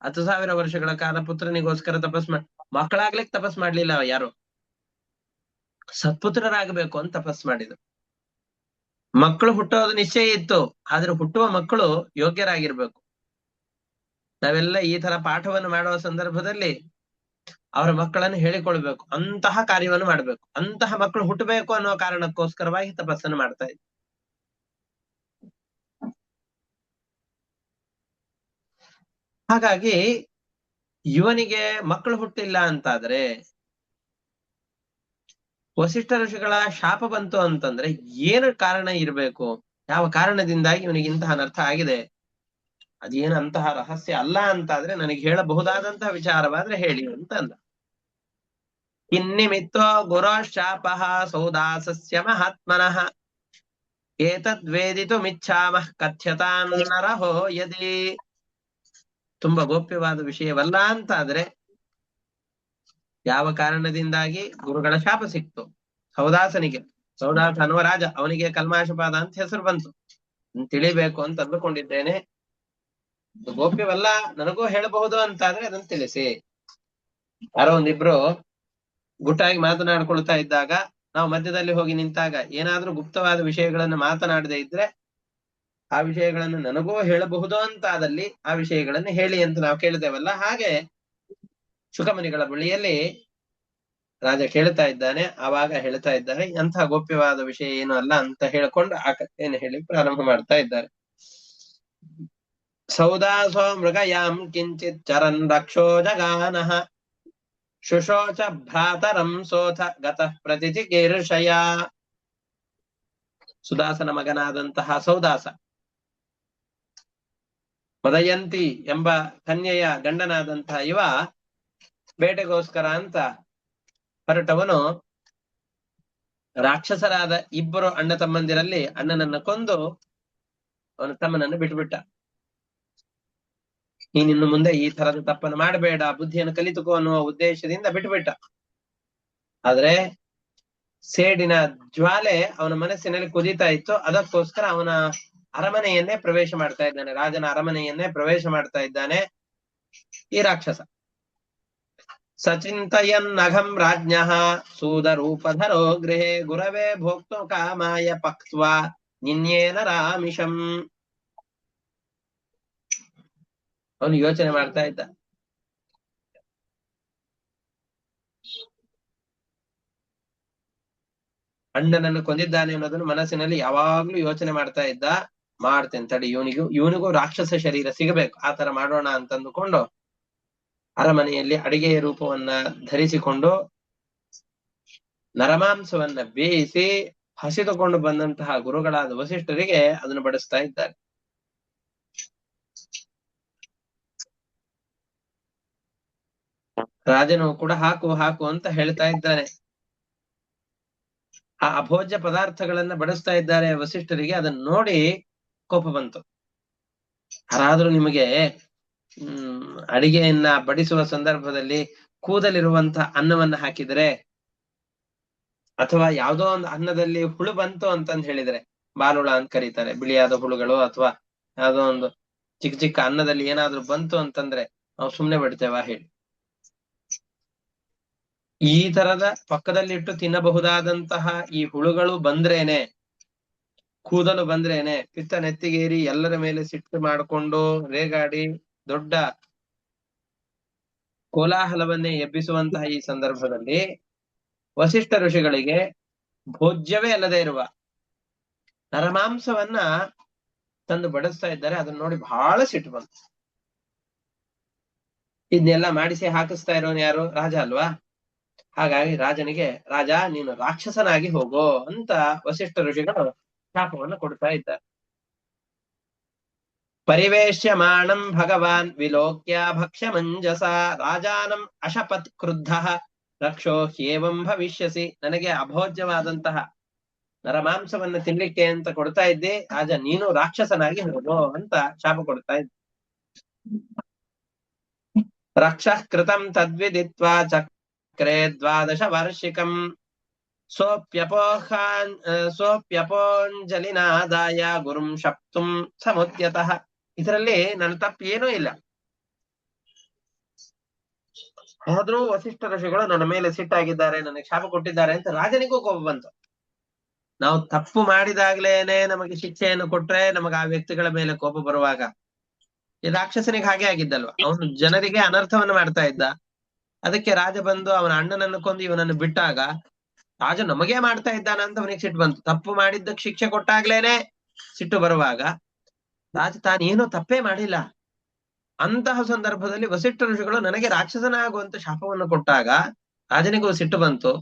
10,000 ವರ್ಷಗಳ ಕಾಲ ಪುತ್ರನಿಗೋಸ್ಕರ ತಪಸ್ ಮಕ್ಕಳಾಗ್ಲಿಕ್ಕೆ ತಪಸ್ ಮಾಡ್ಲಿಲ್ಲ ಯಾರು. ಸತ್ಪುತ್ರರಾಗಬೇಕು ಅಂತ ತಪಸ್ ಮಾಡಿದ್ರು. ಮಕ್ಕಳು ಹುಟ್ಟೋದು ನಿಶ್ಚಯ ಇತ್ತು, ಆದ್ರೆ ಹುಟ್ಟುವ ಮಕ್ಕಳು ಯೋಗ್ಯರಾಗಿರ್ಬೇಕು. ನಾವೆಲ್ಲ ಈ ತರ ಪಾಠವನ್ನು ಮಾಡುವ ಸಂದರ್ಭದಲ್ಲಿ ಅವರ ಮಕ್ಕಳನ್ನು ಹೇಳಿಕೊಳ್ಬೇಕು, ಅಂತಹ ಕಾರ್ಯವನ್ನು ಮಾಡ್ಬೇಕು. ಅಂತಹ ಮಕ್ಕಳು ಹುಟ್ಟಬೇಕು ಅನ್ನೋ ಕಾರಣಕ್ಕೋಸ್ಕರವಾಗಿ ತಪಸ್ಸನ್ನು ಮಾಡ್ತಾ ಇದ್ವಿ. ಹಾಗಾಗಿ ಇವನಿಗೆ ಮಕ್ಕಳು ಹುಟ್ಟಿಲ್ಲ ಅಂತಾದ್ರೆ, ವಸಿಷ್ಠ ಋಷಿಗಳ ಶಾಪ ಬಂತು ಅಂತಂದ್ರೆ ಏನು ಕಾರಣ ಇರಬೇಕು? ಯಾವ ಕಾರಣದಿಂದಾಗಿ ಇವನಿಗೆ ಇಂತಹ ಅನರ್ಥ ಆಗಿದೆ? ಅದೇನು ಅಂತಹ ರಹಸ್ಯ ಅಲ್ಲ ಅಂತಾದ್ರೆ ನನಗೆ ಹೇಳಬಹುದಾದಂತಹ ವಿಚಾರವಾದ್ರೆ ಹೇಳಿ ಅಂತ ಅಂದ. ಇನ್ನಿಮಿತ್ತೋ ಗುರೋ ಶಾಪಃ ಸೌದಾಸಸ್ಯ ಮಹಾತ್ಮನಃ ಏತದ್ವೇದಿತು ಮಿಚ್ಛಾಮಃ ಕಥ್ಯತಾನ್ ನರಹೋ ಯದಿ. ತುಂಬಾ ಗೋಪ್ಯವಾದ ವಿಷಯವಲ್ಲ ಅಂತಾದ್ರೆ, ಯಾವ ಕಾರಣದಿಂದಾಗಿ ಗುರುಗಳ ಶಾಪ ಸಿಕ್ತು ಸೌದಾಸನಿಗೆ? ಸೌದಾಸ ಅನ್ನುವ ರಾಜ, ಅವನಿಗೆ ಕಲ್ಮಾಶಪಾದ ಅಂತ ಹೆಸರು ಬಂತು. ತಿಳಿಬೇಕು ಅಂತ ಅಂದುಕೊಂಡಿದ್ದೇನೆ. ಗೋಪ್ಯವಲ್ಲ, ನನಗೂ ಹೇಳಬಹುದು ಅಂತಾದ್ರೆ ಅದನ್ನು ತಿಳಿಸಿ. ಯಾರೋ ಒಂದಿಬ್ರು ಗುಟ್ಟಾಗಿ ಮಾತನಾಡ್ಕೊಳ್ತಾ ಇದ್ದಾಗ ನಾವು ಮಧ್ಯದಲ್ಲಿ ಹೋಗಿ ನಿಂತಾಗ ಏನಾದ್ರೂ ಗುಪ್ತವಾದ ವಿಷಯಗಳನ್ನು ಮಾತನಾಡದೆ ಇದ್ರೆ ಆ ವಿಷಯಗಳನ್ನು ನನಗೂ ಹೇಳಬಹುದು ಅಂತಾದಲ್ಲಿ ಆ ವಿಷಯಗಳನ್ನು ಹೇಳಿ ಅಂತ ನಾವು ಕೇಳ್ತೇವಲ್ಲ, ಹಾಗೆ ಶುಕಮುನಿಗಳ ಬಳಿಯಲ್ಲಿ ರಾಜ ಕೇಳ್ತಾ ಇದ್ದಾನೆ. ಆವಾಗ ಹೇಳ್ತಾ ಇದ್ದಾರೆ, ಅಂತಹ ಗೋಪ್ಯವಾದ ವಿಷಯ ಏನು ಅಲ್ಲ ಅಂತ ಹೇಳ್ಕೊಂಡು ಆ ಕಥೆಯನ್ನು ಹೇಳಿ ಪ್ರಾರಂಭ ಮಾಡ್ತಾ ಇದ್ದಾರೆ. ಸೌದಾಸೋ ಮೃಗಯಾಂ ಕಿಂಚಿತ್ ಚರನ್ ರಕ್ಷೋ ಜಗಾನಃ ಶುಶೋಚ ಭ್ರಾತರಂ ಸೋಥ ಗತಃ ಪ್ರತಿಚಿಕೀರ್ಷಯ. ಸುದಾಸನ ಮಗನಾದಂತಹ ಸೌದಾಸ ಮದಯಂತಿ ಎಂಬ ಕನ್ಯೆಯ ಗಂಡನಾದಂತಹ ಇವ ಬೇಟೆಗೋಸ್ಕರ ಅಂತ ಹೊರಟವನು ರಾಕ್ಷಸರಾದ ಇಬ್ಬರು ಅಣ್ಣ ತಮ್ಮಂದಿರಲ್ಲಿ ಅಣ್ಣನನ್ನ ಕೊಂದು ಅವನ ತಮ್ಮನನ್ನು ಬಿಟ್ಟುಬಿಟ್ಟ. ನೀನಿನ್ನು ಮುಂದೆ ಈ ತರದ ತಪ್ಪನ್ನು ಮಾಡಬೇಡ, ಬುದ್ಧಿಯನ್ನು ಕಲಿತುಕೋ ಅನ್ನುವ ಉದ್ದೇಶದಿಂದ ಬಿಟ್ಟುಬಿಟ್ಟ. ಆದ್ರೆ ಸೇಡಿನ ಜ್ವಾಲೆ ಅವನ ಮನಸ್ಸಿನಲ್ಲಿ ಕುದೀತಾ ಇತ್ತು. ಅದಕ್ಕೋಸ್ಕರ ಅವನ ಅರಮನೆಯನ್ನೇ ಪ್ರವೇಶ ಮಾಡ್ತಾ ಇದ್ದಾನೆ, ರಾಜನ ಅರಮನೆಯನ್ನೇ ಪ್ರವೇಶ ಮಾಡ್ತಾ ಇದ್ದಾನೆ ಈ ರಾಕ್ಷಸ. ಸಚಿಂತಯನ್ನಘಂ ರಾಜ್ಞಃ ಸೂದರೂಪಧರೋ ಗೃಹೇ ಗುರವೇ ಭೋಕ್ತು ಕಾಮಾಯ ಪಕ್ತ್ವಾ ನಿನ್ಯೇನ ರಾಮಿಷಂ. ಅವನು ಯೋಚನೆ ಮಾಡ್ತಾ ಇದ್ದ, ಅಣ್ಣನನ್ನು ಕೊಂದಿದ್ದಾನೆ ಅನ್ನೋದನ್ನು ಮನಸ್ಸಿನಲ್ಲಿ ಯಾವಾಗ್ಲೂ ಯೋಚನೆ ಮಾಡ್ತಾ ಇದ್ದ. ಮಾಡ್ತೇನೆ ತಡಿ, ಇವನಿಗೂ ರಾಕ್ಷಸ ಶರೀರ ಸಿಗಬೇಕು, ಆತರ ಮಾಡೋಣ ಅಂತಂದುಕೊಂಡು ಅರಮನೆಯಲ್ಲಿ ಅಡಿಗೆಯ ರೂಪವನ್ನ ಧರಿಸಿಕೊಂಡು ನರಮಾಂಸವನ್ನ ಬೇಯಿಸಿ ಹಸಿದುಕೊಂಡು ಬಂದಂತಹ ಗುರುಗಳಾದ ವಸಿಷ್ಠರಿಗೆ ಅದನ್ನು ಬಡಿಸ್ತಾ ಇದ್ದಾರೆ. ರಾಜನು ಕೂಡ ಹಾಕು ಹಾಕು ಅಂತ ಹೇಳ್ತಾ ಇದ್ದಾನೆ. ಆ ಅಭೋಜ್ಯ ಪದಾರ್ಥಗಳನ್ನ ಬಡಿಸ್ತಾ ಇದ್ದಾರೆ ವಸಿಷ್ಠರಿಗೆ. ಅದನ್ನ ನೋಡಿ ಕೋಪ ಬಂತು. ಯಾರಾದ್ರೂ ನಿಮಗೆ ಅಡಿಗೆಯನ್ನ ಬಡಿಸುವ ಸಂದರ್ಭದಲ್ಲಿ ಕೂದಲಿರುವಂತಹ ಅನ್ನವನ್ನ ಹಾಕಿದರೆ, ಅಥವಾ ಯಾವುದೋ ಒಂದು ಅನ್ನದಲ್ಲಿ ಹುಳು ಬಂತು ಅಂತಂದ್ ಹೇಳಿದ್ರೆ, ಬಾಲುಳ ಅಂತ ಕರೀತಾರೆ, ಬಿಳಿಯಾದ ಹುಳುಗಳು, ಅಥವಾ ಯಾವುದೋ ಒಂದು ಚಿಕ್ಕ ಚಿಕ್ಕ ಅನ್ನದಲ್ಲಿ ಏನಾದ್ರೂ ಬಂತು ಅಂತಂದ್ರೆ ನಾವು ಸುಮ್ನೆ ಬಿಡ್ತೇವಾ ಹೇಳಿ? ಈ ತರದ ಪಕ್ಕದಲ್ಲಿಟ್ಟು ತಿನ್ನಬಹುದಾದಂತಹ ಈ ಹುಳುಗಳು ಬಂದ್ರೇನೆ, ಕೂದಲು ಬಂದ್ರೇನೆ ಪಿತ್ತ ನೆತ್ತಿಗೇರಿ ಎಲ್ಲರ ಮೇಲೆ ಸಿಟ್ಟು ಮಾಡಿಕೊಂಡು ರೇಗಾಡಿ ದೊಡ್ಡ ಕೋಲಾಹಲವನ್ನೇ ಎಬ್ಬಿಸುವಂತಹ ಈ ಸಂದರ್ಭದಲ್ಲಿ ವಸಿಷ್ಠ ಋಷಿಗಳಿಗೆ ಭೋಜ್ಯವೇ ಅಲ್ಲದೆ ಇರುವ ನರಮಾಂಸವನ್ನ ತಂದು ಬಡಿಸ್ತಾ ಇದ್ದಾರೆ. ಅದನ್ನ ನೋಡಿ ಬಹಳ ಸಿಟ್ಟು ಬಂತು. ಇದನ್ನೆಲ್ಲ ಮಾಡಿಸಿ ಹಾಕಿಸ್ತಾ ಇರೋನು ಯಾರು? ರಾಜ ಅಲ್ವಾ? ಹಾಗಾಗಿ ರಾಜನಿಗೆ, ರಾಜ ನೀನು ರಾಕ್ಷಸನಾಗಿ ಹೋಗೋ ಅಂತ ವಸಿಷ್ಠ ಋಷಿಗಳು ಶಾಪವನ್ನು ಕೊಡ್ತಾ ಇದ್ದಾರೆ. ಪರಿವೇಶ್ಯಮಾಣಂ ಭಗವಾನ್ ವಿಲೋಕ್ಯ ಭಕ್ಷ್ಯ ಮಂಜಸ ರಾಜಾನಂ ಅಶಪತ್ ಕ್ರುದ್ಧ ರಕ್ಷೋ ಹ್ಯೇವಂ ಭವಿಷ್ಯಸಿ. ನನಗೆ ಅಭೋಜ್ಯವಾದಂತಹ ನರಮಾಂಸವನ್ನ ತಿನ್ಲಿಕ್ಕೆ ಅಂತ ಕೊಡ್ತಾ ಇದ್ದೆ, ರಾಜ ನೀನು ರಾಕ್ಷಸನಾಗಿ ಹೋಗೋ ಅಂತ ಶಾಪ ಕೊಡ್ತಾ ಇದ್ದೆ. ರಕ್ಷ ಕೃತಂ ತದ್ವಿದಿತ್ವಾ ಚಕ್ರೇ ದ್ವಾದಶ ವಾರ್ಷಿಕಂ ಸೋಪ್ಯಪೋಂಜಲಿನಾದಾಯ ಗುರುಂ ಶಪ್ತುಂ ಸಮುದ್ಯತಃ. ಇದರಲ್ಲಿ ನನ್ನ ತಪ್ಪು ಏನೂ ಇಲ್ಲ. ಆದ್ರೂ ವಸಿಷ್ಠ ಋಷಿಗಳು ನನ್ನ ಮೇಲೆ ಸಿಟ್ಟಾಗಿದ್ದಾರೆ, ನನಗೆ ಶಾಪ ಕೊಟ್ಟಿದ್ದಾರೆ ಅಂತ ರಾಜನಿಗೂ ಕೋಪ ಬಂತು. ನಾವು ತಪ್ಪು ಮಾಡಿದಾಗ್ಲೇನೆ ನಮಗೆ ಶಿಕ್ಷೆಯನ್ನು ಕೊಟ್ರೆ ನಮಗೆ ಆ ವ್ಯಕ್ತಿಗಳ ಮೇಲೆ ಕೋಪ ಬರುವಾಗ, ಈ ರಾಕ್ಷಸನಿಗೆ ಹಾಗೆ ಆಗಿದ್ದಲ್ವ, ಅವನು ಜನರಿಗೆ ಅನರ್ಥವನ್ನು ಮಾಡ್ತಾ ಇದ್ದ. ಅದಕ್ಕೆ ರಾಜ ಬಂದು ಅವನ ಅಣ್ಣನನ್ನು ಕೊಂದು ಇವನನ್ನು ಬಿಟ್ಟಾಗ ರಾಜ ನಮಗೇ ಮಾಡ್ತಾ ಇದ್ದಾನ ಅಂತ ಅವನಿಗೆ ಸಿಟ್ಟು ಬಂತು. ತಪ್ಪು ಮಾಡಿದ್ದಕ್ಕೆ ಶಿಕ್ಷೆ ಕೊಟ್ಟಾಗ್ಲೇನೆ ಸಿಟ್ಟು ಬರುವಾಗ ರಾಜ ತಾನೇನೋ ತಪ್ಪೇ ಮಾಡಿಲ್ಲ. ಅಂತಹ ಸಂದರ್ಭದಲ್ಲಿ ವಸಿಷ್ಠ ಋಷಿಗಳು ನನಗೆ ರಾಕ್ಷಸನಾಗುವಂತ ಶಾಪವನ್ನು ಕೊಟ್ಟಾಗ ರಾಜನಿಗೂ ಸಿಟ್ಟು ಬಂತು.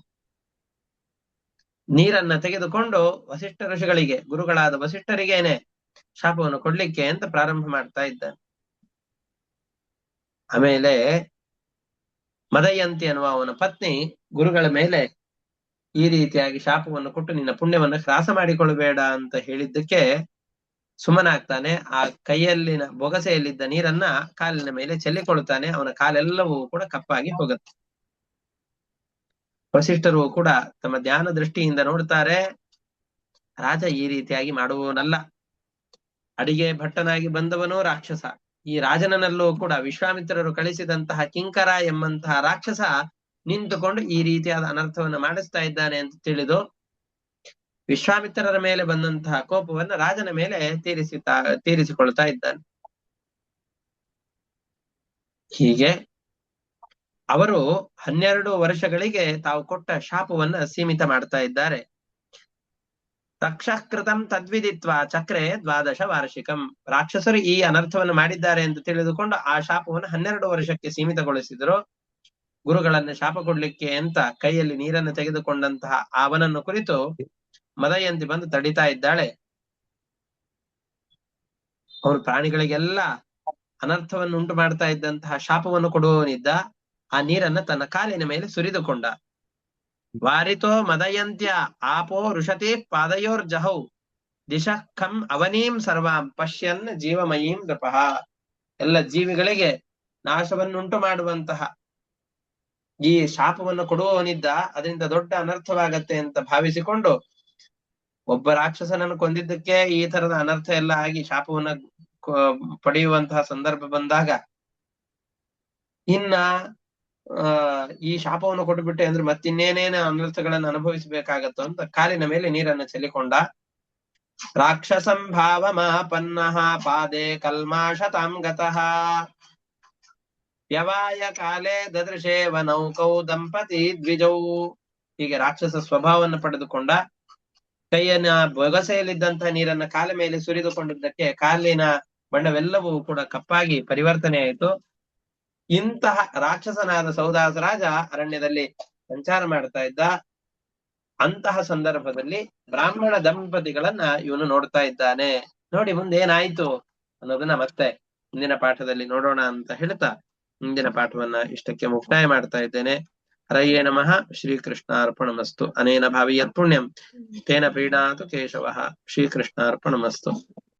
ನೀರನ್ನ ತೆಗೆದುಕೊಂಡು ವಸಿಷ್ಠ ಋಷಿಗಳಿಗೆ, ಗುರುಗಳಾದ ವಸಿಷ್ಠರಿಗೇನೆ ಶಾಪವನ್ನು ಕೊಡ್ಲಿಕ್ಕೆ ಅಂತ ಪ್ರಾರಂಭ ಮಾಡ್ತಾ ಇದ್ದಾನೆ. ಆಮೇಲೆ ಮದಯಂತಿ ಅನ್ನುವ ಅವನ ಪತ್ನಿ ಗುರುಗಳ ಮೇಲೆ ಈ ರೀತಿಯಾಗಿ ಶಾಪವನ್ನು ಕೊಟ್ಟು ನಿನ್ನ ಪುಣ್ಯವನ್ನ ಹ್ರಾಸ ಮಾಡಿಕೊಳ್ಳಬೇಡ ಅಂತ ಹೇಳಿದ್ದಕ್ಕೆ ಸುಮ್ಮನಾಗ್ತಾನೆ. ಆ ಕೈಯಲ್ಲಿನ ಬೊಗಸೆಯಲ್ಲಿದ್ದ ನೀರನ್ನ ಕಾಲಿನ ಮೇಲೆ ಚೆಲ್ಲಿಕೊಳ್ತಾನೆ. ಅವನ ಕಾಲೆಲ್ಲವೂ ಕೂಡ ಕಪ್ಪಾಗಿ ಹೋಗುತ್ತೆ. ವಸಿಷ್ಠರು ಕೂಡ ತಮ್ಮ ಧ್ಯಾನ ದೃಷ್ಟಿಯಿಂದ ನೋಡ್ತಾರೆ, ರಾಜ ಈ ರೀತಿಯಾಗಿ ಮಾಡುವವನಲ್ಲ. ಅಡಿಗೆ ಭಟ್ಟನಾಗಿ ಬಂದವನು ರಾಕ್ಷಸ. ಈ ರಾಜನಲ್ಲೂ ಕೂಡ ವಿಶ್ವಾಮಿತ್ರರು ಕಳಿಸಿದಂತಹ ಕಿಂಕರ ಎಂಬಂತಹ ರಾಕ್ಷಸ ನಿಂತುಕೊಂಡು ಈ ರೀತಿಯಾದ ಅನರ್ಥವನ್ನು ಮಾಡಿಸ್ತಾ ಇದ್ದಾನೆ ಅಂತ ತಿಳಿದು ವಿಶ್ವಾಮಿತ್ರರ ಮೇಲೆ ಬಂದಂತಹ ಕೋಪವನ್ನು ರಾಜನ ಮೇಲೆ ತೀರಿಸಿಕೊಳ್ತಾ ಇದ್ದಾನೆ. ಹೀಗೆ ಅವರು 12 ವರ್ಷಗಳಿಗೆ ತಾವು ಕೊಟ್ಟ ಶಾಪವನ್ನ ಸೀಮಿತ ಮಾಡ್ತಾ ಇದ್ದಾರೆ. ರಕ್ಷಃಕೃತಂ ತದ್ವಿದಿತ್ವ ಚಕ್ರೆ ದ್ವಾದಶ ವಾರ್ಷಿಕಂ. ರಾಕ್ಷಸರು ಈ ಅನರ್ಥವನ್ನು ಮಾಡಿದ್ದಾರೆ ಎಂದು ತಿಳಿದುಕೊಂಡು ಆ ಶಾಪವನ್ನು 12 ವರ್ಷಕ್ಕೆ ಸೀಮಿತಗೊಳಿಸಿದರು. ಗುರುಗಳನ್ನ ಶಾಪ ಕೊಡ್ಲಿಕ್ಕೆ ಅಂತ ಕೈಯಲ್ಲಿ ನೀರನ್ನು ತೆಗೆದುಕೊಂಡಂತಹ ಅವನನ್ನು ಕುರಿತು ಮದಯಂತಿ ಬಂದು ತಡಿತಾ ಇದ್ದಾಳೆ. ಅವನು ಪ್ರಾಣಿಗಳಿಗೆಲ್ಲ ಅನರ್ಥವನ್ನು ಉಂಟು ಮಾಡ್ತಾ ಇದ್ದಂತಹ ಶಾಪವನ್ನು ಕೊಡುವವನಿದ್ದ. ಆ ನೀರನ್ನ ತನ್ನ ಕಾಲಿನ ಮೇಲೆ ಸುರಿದುಕೊಂಡ. ವಾರಿತೋ ಮದಯಂತ್ಯ ಆಪೋ ಋಷತಿ ಪಾದಯೋರ್ಜಹೌ ದಿಶಃ ಖಂ ಅವನೀಂ ಸರ್ವಾಂ ಪಶ್ಯನ್ ಜೀವಮಯೀಂ ನೃಪಃ. ಎಲ್ಲ ಜೀವಿಗಳಿಗೆ ನಾಶವನ್ನುಂಟು ಮಾಡುವಂತಹ ಈ ಶಾಪವನ್ನು ಕೊಡುವವನಿದ್ದ. ಅದರಿಂದ ದೊಡ್ಡ ಅನರ್ಥವಾಗತ್ತೆ ಅಂತ ಭಾವಿಸಿಕೊಂಡು ಒಬ್ಬ ರಾಕ್ಷಸನನ್ನು ಕೊಂದಿದ್ದಕ್ಕೆ ಈ ತರದ ಅನರ್ಥ ಎಲ್ಲ ಆಗಿ ಶಾಪವನ್ನ ಪಡೆಯುವಂತಹ ಸಂದರ್ಭ ಬಂದಾಗ ಇನ್ನ ಈ ಶಾಪವನ್ನು ಕೊಟ್ಟುಬಿಟ್ಟೆ ಅಂದ್ರೆ ಮತ್ತಿನ್ನೇನೇನು ಅನರ್ಥಗಳನ್ನು ಅನುಭವಿಸಬೇಕಾಗತ್ತೋ ಅಂತ ಕಾಲಿನ ಮೇಲೆ ನೀರನ್ನು ಚೆಲ್ಲಿಕೊಂಡ. ರಾಕ್ಷಸಂ ಭಾವ ಮಾಪನ್ನಃ ಪಾದೆ ಕಲ್ಮಾಶತಾಂ ಗತಃ ವ್ಯವಾಯ ಕಾಲೇ ದದೃಶೇವ ನೌಕೌ ದಂಪತಿ ದ್ವಿಜೌ. ಹೀಗೆ ರಾಕ್ಷಸ ಸ್ವಭಾವವನ್ನು ಪಡೆದುಕೊಂಡ. ಕೈಯನ್ನ ಬೊಗಸೆಯಲ್ಲಿದ್ದಂತಹ ನೀರನ್ನ ಕಾಲ ಮೇಲೆ ಸುರಿದುಕೊಂಡಿದ್ದಕ್ಕೆ ಕಾಲಿನ ಬಣ್ಣವೆಲ್ಲವೂ ಕೂಡ ಕಪ್ಪಾಗಿ ಪರಿವರ್ತನೆ ಆಯಿತು. ಇಂತಹ ರಾಕ್ಷಸನಾದ ಸೌದಾಸ ರಾಜ ಅರಣ್ಯದಲ್ಲಿ ಸಂಚಾರ ಮಾಡ್ತಾ ಇದ್ದ. ಅಂತಹ ಸಂದರ್ಭದಲ್ಲಿ ಬ್ರಾಹ್ಮಣ ದಂಪತಿಗಳನ್ನ ಇವನು ನೋಡ್ತಾ ಇದ್ದಾನೆ. ನೋಡಿ ಮುಂದೆ ಏನಾಯ್ತು ಅನ್ನೋದನ್ನ ಮತ್ತೆ ಮುಂದಿನ ಪಾಠದಲ್ಲಿ ನೋಡೋಣ ಅಂತ ಹೇಳ್ತಾ ಮುಂದಿನ ಪಾಠವನ್ನ ಇಷ್ಟಕ್ಕೆ ಮುಕ್ತಾಯ ಮಾಡ್ತಾ ಇದ್ದೇನೆ. ಹರಯೇ ನಮಃ. ಶ್ರೀಕೃಷ್ಣಾರ್ಪಣಮಸ್ತು. ಅನೇನ ಭಾವಿಯತ್ ಪುಣ್ಯಂ ತೇನ ಪ್ರೀಣಾತು ಕೇಶವಃ. ಶ್ರೀಕೃಷ್ಣಾರ್ಪಣಮಸ್ತು.